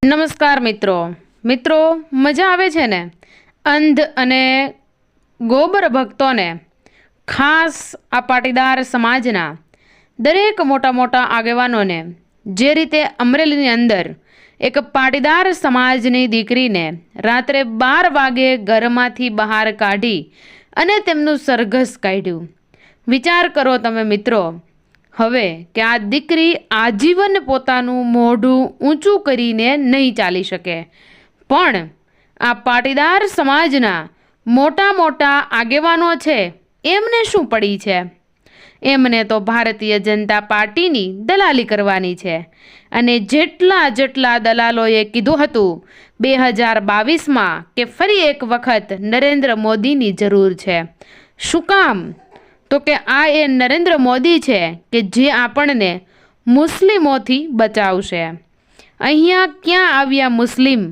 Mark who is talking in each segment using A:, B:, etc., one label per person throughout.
A: નમસ્કાર મિત્રો મજા આવે છે ને? અંધ અને ગોબર ભક્તોને, ખાસ આ પાટીદાર સમાજના દરેક મોટા આગેવાનોને જે રીતે અમરેલીની અંદર એક પાટીદાર સમાજની દીકરીને રાત્રે 12 વાગે ઘરમાંથી બહાર કાઢી અને તેમનું સરઘસ કાઢ્યું. વિચાર કરો તમે મિત્રો હવે કે આ દીકરી આજીવન પોતાનું મોઢું ઊંચું કરીને નહીં ચાલી શકે, પણ આ પાટીદાર સમાજના મોટા આગેવાનો છે એમને શું પડી છે? એમને તો ભારતીય જનતા પાર્ટીની દલાલી કરવાની છે. અને જેટલા દલાલોએ કીધું હતું 2022માં કે ફરી એક વખત નરેન્દ્ર મોદીની જરૂર છે. શું કામ? તો કે આ એ નરેન્દ્ર મોદી છે કે જે આપણને મુસ્લિમોથી બચાવશે. અહીંયા ક્યાં આવ્યા મુસ્લિમ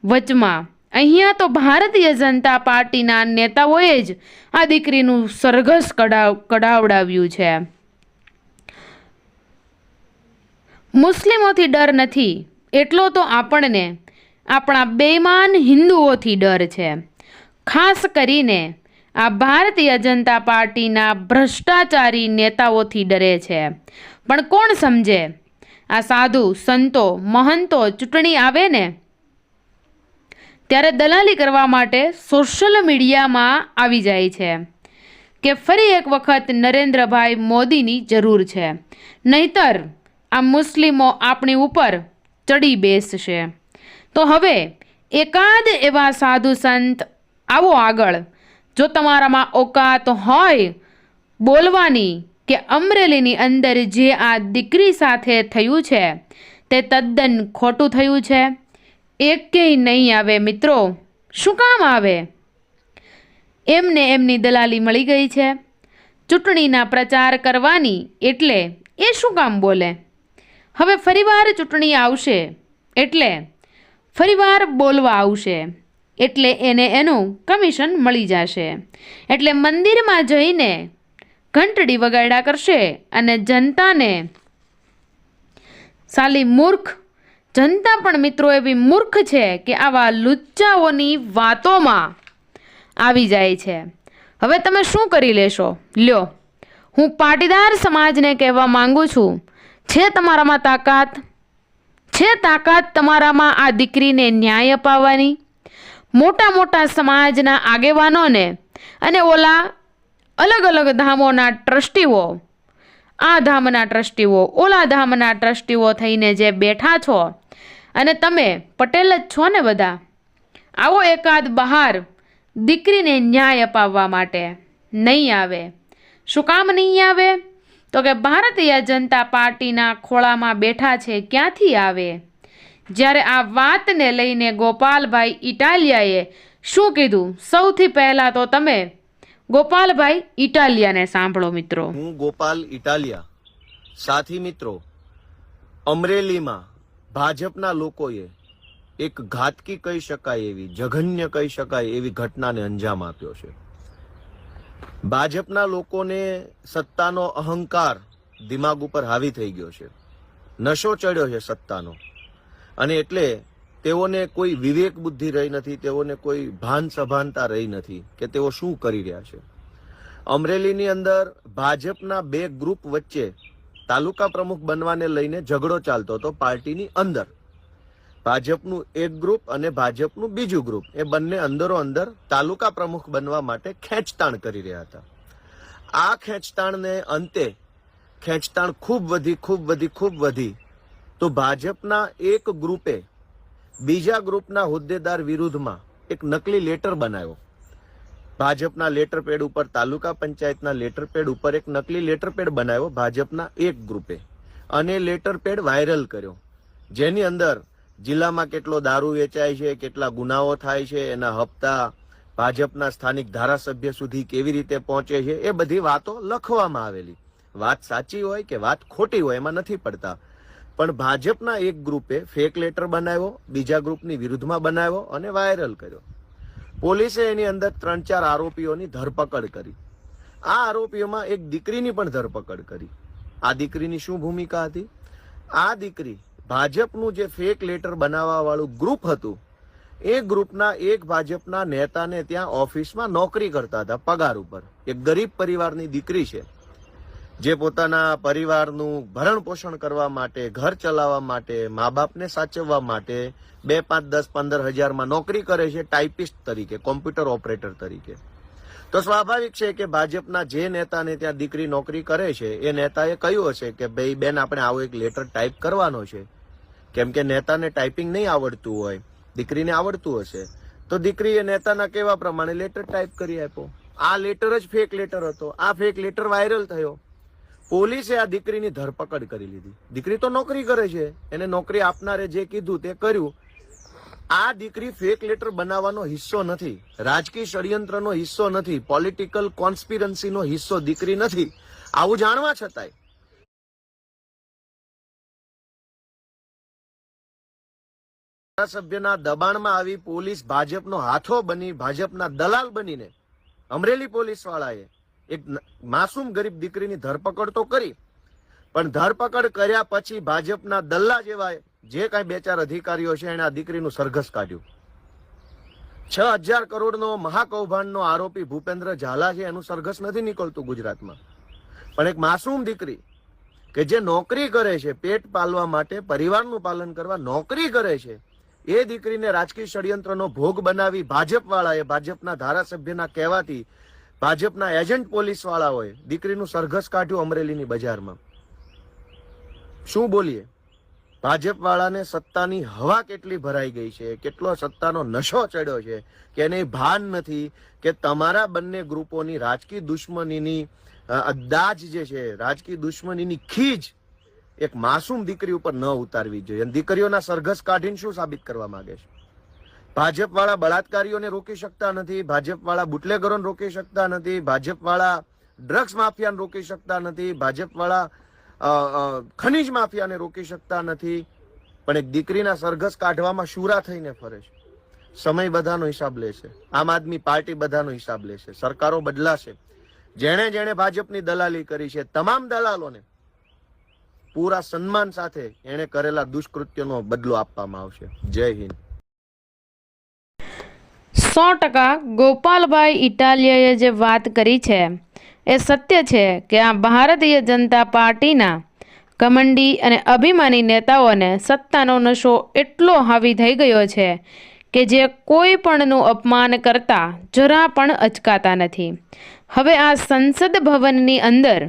A: વચમાં? અહીંયા તો ભારતીય જનતા પાર્ટીના નેતાઓએ જ આ દીકરીનું સરઘસ કઢાવડાવ્યું છે. મુસ્લિમોથી ડર નથી એટલો તો આપણને આપણા બેઈમાન હિન્દુઓથી ડર છે. ખાસ કરીને આ ભારતીય જનતા પાર્ટીના ભ્રષ્ટાચારી નેતાઓથી ડરે છે. પણ કોણ સમજે? આ સાધુ સંતો મહંતો ચૂંટણી આવે ને ત્યારે દલાલી કરવા માટે સોશિયલ મીડિયામાં આવી જાય છે કે ફરી એક વખત નરેન્દ્રભાઈ મોદીની જરૂર છે, નહીતર આ મુસ્લિમો આપણી ઉપર ચડી બેસશે. તો હવે એકાદ એવા સાધુ સંત આવો આગળ, જો તમારામાં ઓકાત હોય બોલવાની કે અમરેલીની અંદર જે આ દીકરી સાથે થયું છે તે તદ્દન ખોટું થયું છે. એકેય નહીં આવે મિત્રો. શું કામ આવે? એમને એમની દલાલી મળી ગઈ છે ચૂંટણીના પ્રચાર કરવાની, એટલે એ શું કામ બોલે? હવે ફરીવાર ચૂંટણી આવશે એટલે ફરીવાર બોલવા આવશે, એટલે એને એનું કમિશન મળી જશે. એટલે મંદિરમાં જઈને ઘંટડી વગાડ્યા કરશે અને જનતાને સાલી મૂર્ખ જનતા પણ મિત્રો એવી મૂર્ખ છે કે આવા લુચ્ચાઓની વાતોમાં આવી જાય છે. હવે તમે શું કરી લેશો? લ્યો, હું પાટીદાર સમાજને કહેવા માંગુ છું, છે તમારામાં તાકાત? છે તાકાત તમારામાં આ દીકરીને ન્યાય અપાવવાની? મોટા સમાજના આગેવાનોને અને ઓલા અલગ ધામોના ટ્રસ્ટીઓ, આ ધામના ટ્રસ્ટીઓ ઓલા ધામના ટ્રસ્ટીઓ થઈને જે બેઠા છો, અને તમે પટેલ જ છો ને બધા, આવો એકાદ બહાર દીકરીને ન્યાય અપાવવા માટે. નહીં આવે. શું કામ નહીં આવે? તો કે ભારતીય જનતા પાર્ટીના ખોળામાં બેઠા છે. ક્યાંથી આવે? જ્યારે આ વાતને લઈને ગોપાલભાઈ ઇટાલિયાએ શું કીધું, સૌથી પહેલા તો તમે ગોપાલભાઈ ઇટાલિયાને સાંભળો મિત્રો.
B: હું ગોપાલ ઇટાલિયા. સાથી મિત્રો, અમરેલીમાં ભાજપના લોકોએ એક ઘાતકી કહી શકાય એવી, જઘન્ય કહી શકાય એવી ઘટનાને અંજામ આપ્યો છે. ભાજપના લોકોને સત્તાનો અહંકાર દિમાગ ઉપર હાવી થઈ ગયો છે, નશો ચડ્યો છે સત્તાનો, અને એટલે તેઓને કોઈ વિવેક બુદ્ધિ રહી નથી, તેઓને કોઈ ભાન સભાનતા રહી નથી કે તેઓ શું કરી રહ્યા છે. અમરેલીની અંદર ભાજપના બે ગ્રુપ વચ્ચે તાલુકા પ્રમુખ બનવાને લઈને ઝઘડો ચાલતો હતો પાર્ટીની અંદર. ભાજપનું એક ગ્રુપ અને ભાજપનું બીજું ગ્રુપ, એ બંને અંદરો અંદર તાલુકા પ્રમુખ બનવા માટે ખેંચતાણ કરી રહ્યા હતા. આ ખેંચતાણને અંતે ખેંચતાણ ખૂબ વધી તો ભાજપના એક ગ્રુપે બીજા ગ્રુપના હોદ્દેદાર વિરુદ્ધમાં એક નકલી લેટર બનાવ્યો. ભાજપના લેટર પેડ ઉપર, તાલુકા પંચાયતના લેટર પેડ ઉપર એક નકલી લેટર પેડ બનાવ્યો ભાજપના એક ગ્રુપે, અને લેટર પેડ વાયરલ કર્યો, જેની અંદર જિલ્લામાં કેટલો દારૂ વેચાય છે, કેટલા ગુનાઓ થાય છે, એના હપ્તા ભાજપના સ્થાનિક ધારાસભ્ય સુધી કેવી રીતે પહોંચે છે, એ બધી વાતો લખવામાં આવેલી. વાત સાચી હોય કે વાત ખોટી હોય એમાં નથી પડતા, પણ ભાજપના એક ગ્રુપે ફેક લેટર બનાવ્યો, બીજા ગ્રુપની વિરુદ્ધમાં બનાવ્યો અને વાયરલ કર્યો. પોલીસે એની અંદર 3-4 આરોપીઓની ધરપકડ કરી. આ આરોપીઓમાં એક દીકરીની પણ ધરપકડ કરી. આ દીકરીની શું ભૂમિકા હતી? આ દીકરી ભાજપનું જે ફેક લેટર બનાવવા વાળું ગ્રુપ હતું એ ગ્રુપના એક ભાજપના નેતાને ત્યાં ઓફિસમાં નોકરી કરતા હતા પગાર ઉપર. એક ગરીબ પરિવારની દીકરી છે જે પોતાના પરિવારનું ભરણ પોષણ કરવા માટે, ઘર ચલાવવા માટે, મા બાપને સાચવવા માટે 2, 5, 10, 15 હજારમાં નોકરી કરે છે ટાઈપિસ્ટ તરીકે, કોમ્પ્યુટર ઓપરેટર તરીકે. તો સ્વાભાવિક છે કે ભાજપના જે નેતાને ત્યાં દીકરી નોકરી કરે છે એ નેતાએ કહ્યું હશે કે ભાઈ બેન, આપણે આવો એક લેટર ટાઈપ કરવાનો છે. કેમ કે નેતાને ટાઈપિંગ નહીં આવડતું હોય, દીકરીને આવડતું હશે, તો દીકરીએ નેતાના કહેવા પ્રમાણે લેટર ટાઈપ કરી આપ્યો. આ લેટર જ ફેક લેટર હતો. આ ફેક લેટર વાયરલ થયો. પોલીસે આ દીકરીની ધરપકડ કરી લીધી. દીકરી તો નોકરી કરે છે, એને નોકરી આપનારે જે કીધું તે કર્યું. આ દીકરી ફેક લેટર બનાવવાનો હિસ્સો નથી, રાજકીય ષડયંત્રનો હિસ્સો નથી, પોલિટિકલ કોન્સ્પિરન્સીનો હિસ્સો દીકરી નથી. આવું જાણવા છતાંય ધારાસભ્યના દબાણમાં આવી પોલીસ ભાજપનો હાથો બની, ભાજપના દલાલ બનીને અમરેલી પોલીસ વાળાએ એક માસૂમ ગરીબ દીકરીની ધરપકડ તો કરી, પણ ધરપકડ કર્યા પછી ભાજપના દલ્લા જેવા જે કાંઈ 2-4 અધિકારીઓ છે એને આ દીકરીનું સરઘસ કાઢ્યું. 6,000 કરોડનો મહાકૌભાંડનો આરોપી ભૂપેન્દ્ર ઝાલા છે, એનું સરઘસ નથી નીકળતું ગુજરાતમાં. પણ એક માસૂમ દીકરી કે જે નોકરી કરે છે, પેટ પાલવા માટે, પરિવારનું પાલન કરવા નોકરી કરે છે, એ દીકરીને રાજકીય ષડયંત્રનો ભોગ બનાવી ભાજપ વાળાએ, ભાજપના ધારાસભ્યના કહેવાથી ભાજપના એજન્ટ પોલીસ વાળાઓએ દીકરીનું સરઘસ કાઢ્યું અમરેલીની બજારમાં. શું બોલીએ? ભાજપ વાળાને સત્તાની હવા કેટલી ભરાઈ ગઈ છે, કેટલો સત્તાનો નશો ચડ્યો છે કે એને ભાન નથી કે તમારા બંને ગ્રુપોની રાજકીય દુશ્મનીની દાજ જે છે, રાજકીય દુશ્મનીની ખીજ એક માસૂમ દીકરી ઉપર ન ઉતારવી જોઈએ. અને દીકરીઓના સરઘસ કાઢીને શું સાબિત કરવા માંગે છે? ભાજપ વાળા બળાત્કારીઓને રોકી શકતા નથી, ભાજપ વાળા બુટલેગરોને રોકી શકતા નથી, ભાજપ વાળા ડ્રગ્સ માફિયાને રોકી શકતા નથી, ભાજપ વાળા ખનીજ માફિયાને રોકી શકતા નથી, પણ એક દીકરીના સરઘસ કાઢવામાં શુરા થઈને ફરે છે. સમય બધાનો હિસાબ લેશે, આમ આદમી પાર્ટી બધાનો હિસાબ લેશે, સરકારો બદલાશે. જેણે જેણે ભાજપની દલાલી કરી છે તમામ દલાલોને પૂરા સન્માન સાથે એણે કરેલા દુષ્કૃત્યનો બદલો આપવામાં આવશે. જય હિન્દ.
A: 100% ગોપાલભાઈ ઇટાલિયાએ જે વાત કરી છે એ સત્ય છે કે આ ભારતીય જનતા પાર્ટીના ઘમંડી અને અભિમાની નેતાઓને સત્તાનો નશો એટલો હાવી થઈ ગયો છે કે જે કોઈ પણનું અપમાન કરતા જરા પણ અચકાતા નથી. હવે આ સંસદ ભવનની અંદર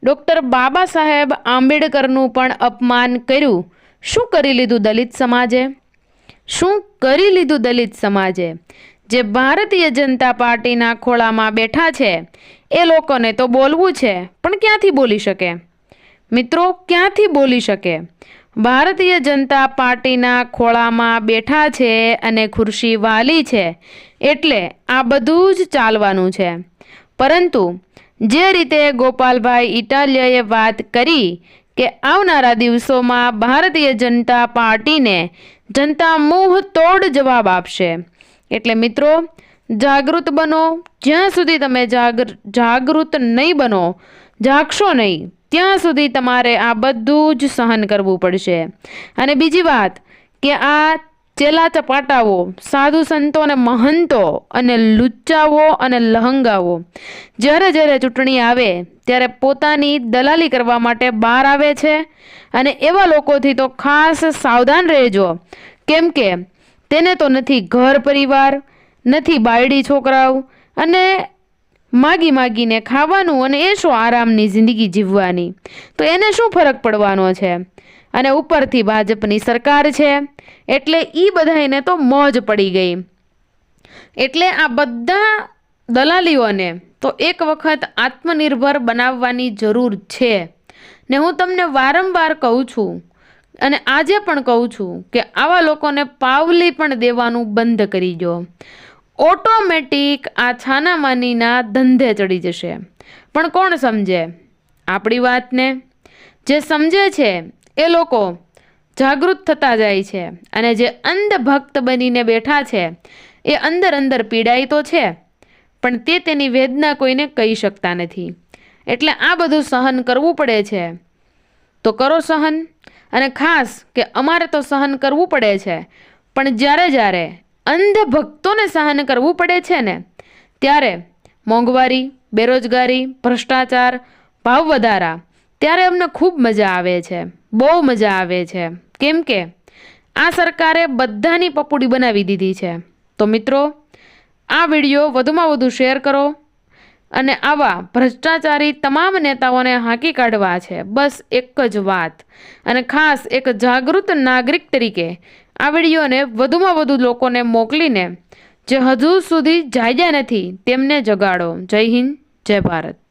A: ડૉક્ટર બાબા સાહેબ આંબેડકરનું પણ અપમાન કર્યું. શું કરી લીધું દલિત સમાજે? શું કરી લીધું દલિત સમાજે? જે ભારતીય જનતા પાર્ટીના ખોળામાં બેઠા છે એ લોકોને તો બોલવું છે, પણ ક્યાંથી બોલી શકે મિત્રો? ક્યાંથી બોલી શકે? ભારતીય જનતા પાર્ટીના ખોળામાં બેઠા છે અને ખુરશી વાલી છે એટલે આ બધું જ ચાલવાનું છે. પરંતુ જે રીતે ગોપાલભાઈ ઇટાલિયાએ વાત કરી કે આવનારા દિવસોમાં ભારતીય જનતા પાર્ટીને જનતા મુંહ તોડ જવાબ આપશે. એટલે મિત્રો જાગૃત બનો. જ્યાં સુધી તમે જાગૃત નહીં બનો, જાગશો નહીં, ત્યાં સુધી તમારે આ બધું જ સહન કરવું પડશે. અને બીજી વાત કે આ ચેલા ચપાટાઓ, સાધુ સંતો અને મહંતો અને લુચ્ચાઓ અને લહંગાઓ જ્યારે જ્યારે ચૂંટણી આવે ત્યારે પોતાની દલાલી કરવા માટે બહાર આવે છે. અને એવા લોકોથી તો ખાસ સાવધાન રહેજો, કેમ કે તેને તો નથી ઘર પરિવાર, નથી બાયડી છોકરાઓ, અને માગી માગીને ખાવાનું અને એ શું આરામની જિંદગી જીવવાની, તો એને શું ફરક પડવાનો છે? અને ઉપરથી ભાજપની સરકાર છે એટલે એ બધાને તો મોજ પડી ગઈ. એટલે આ બધા દલાલીઓને તો એક વખત આત્મનિર્ભર બનાવવાની જરૂર છે. ને હું તમને વારંવાર કહું છું અને આજે પણ કહું છું કે આવા લોકોને પાવલી પણ દેવાનું બંધ કરી દો. ઓટોમેટિક આ છાનામાનીના ધંધે ચડી જશે. પણ કોણ સમજે આપણી વાતને? જે સમજે છે એ લોકો જાગૃત થતા જાય છે, અને જે અંધભક્ત બનીને બેઠા છે એ અંદર અંદર પીડાય તો છે, પણ તે તેની વેદના કોઈને કહી શકતા નથી. એટલે આ બધું સહન કરવું પડે છે. તો કરો સહન. અને ખાસ કે અમારે તો સહન કરવું પડે છે, પણ જ્યારે અંધ ભક્તોને સહન કરવું પડે છે ને, ત્યારે મોંઘવારી, બેરોજગારી, ભ્રષ્ટાચાર, ભાવ વધારા, ત્યારે અમને ખૂબ મજા આવે છે, બહુ મજા આવે છે. કેમ કે આ સરકારે બધાની પપુડી બનાવી દીધી છે. તો મિત્રો, આ વિડીયો વધુમાં વધુ શેર કરો અને આવા ભ્રષ્ટાચારી તમામ નેતાઓને હાંકી કાઢવા છે. બસ એક જ વાત, અને ખાસ એક જાગૃત નાગરિક તરીકે આ વિડીયોને વધુમાં વધુ લોકોને મોકલીને જે હજુ સુધી જાગ્યા નથી તેમને જગાડો. જય હિન્દ, જય ભારત.